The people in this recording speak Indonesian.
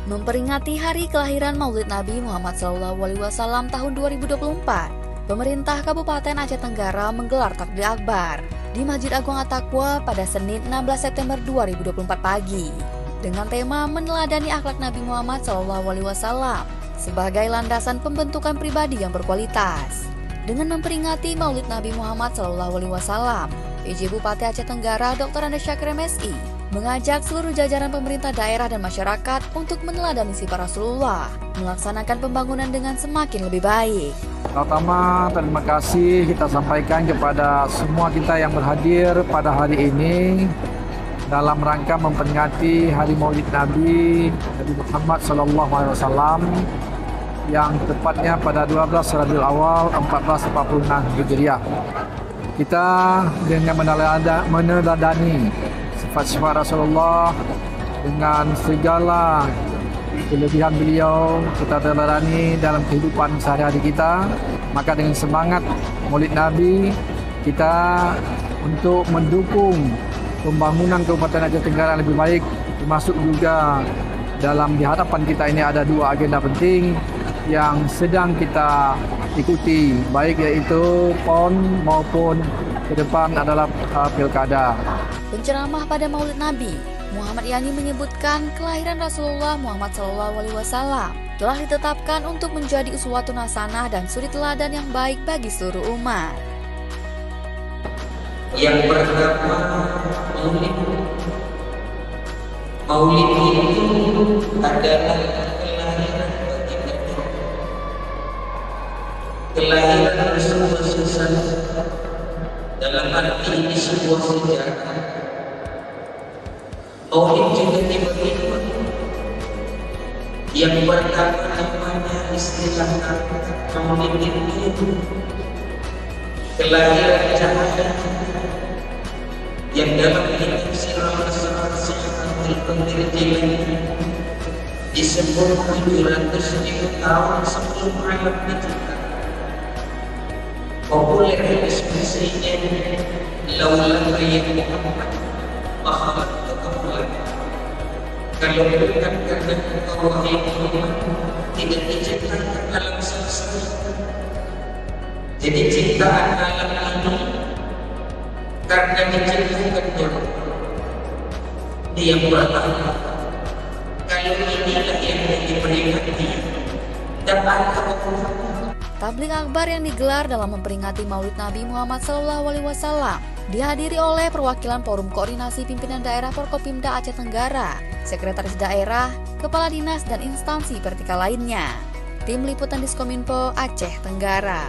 Memperingati hari kelahiran Maulid Nabi Muhammad SAW tahun 2024, pemerintah Kabupaten Aceh Tenggara menggelar takbir akbar di Masjid Agung At-Taqwa pada Senin 16 September 2024 pagi dengan tema meneladani akhlak Nabi Muhammad SAW sebagai landasan pembentukan pribadi yang berkualitas. Dengan memperingati Maulid Nabi Muhammad SAW, PJ Bupati Aceh Tenggara Dr. Andes Syakir MSI mengajak seluruh jajaran pemerintah daerah dan masyarakat untuk meneladani sifat Rasulullah, melaksanakan pembangunan dengan semakin lebih baik. Pertama, terima kasih kita sampaikan kepada semua kita yang berhadir pada hari ini dalam rangka memperingati Hari Maulid Nabi Muhammad SAW yang tepatnya pada 12 Rabiul Awal 1446 Hijriah. Kita dengan meneladani sifat-sifat Rasulullah dengan segala kelebihan beliau kita teladani dalam kehidupan sehari-hari kita. Maka dengan semangat Maulid Nabi kita untuk mendukung pembangunan Kabupaten Aceh Tenggara yang lebih baik, termasuk juga dalam di hadapan kita ini ada dua agenda penting yang sedang kita ikuti, baik yaitu PON maupun ke depan adalah Pilkada. Penceramah pada Maulid Nabi, Muhammad Yani menyebutkan kelahiran Rasulullah Muhammad SAW telah ditetapkan untuk menjadi uswatun hasanah dan suri teladan yang baik bagi seluruh umat. Yang pertama, Maulid itu adalah kelahiran Rasulullah SAW. Dalam arti ini sebuah sejarah. Maulid juga tiba-tiba. Yang pertama namanya istilah Maulid itu kelahiran cahaya yang dalam hidup sirah Rasulullah SAW disebut 700.000 tahun sebelum alam diciptakan. Populer ekspresinya laulah ayat Muhammad Muhammad Muhammad. Kalau bukan karena engkau wahai Muhammad tidak diciptakan alam semesta. Jadi ciptaan alam ini karena diciptakannya dia pertama. Kalau inilah yang diperingati dan Allah. Tablik akbar yang digelar dalam memperingati Maulid Nabi Muhammad SAW dihadiri oleh perwakilan Forum Koordinasi Pimpinan Daerah Forkopimda Aceh Tenggara, Sekretaris Daerah, Kepala Dinas dan instansi vertikal lainnya. Tim Liputan Diskominfo Aceh Tenggara.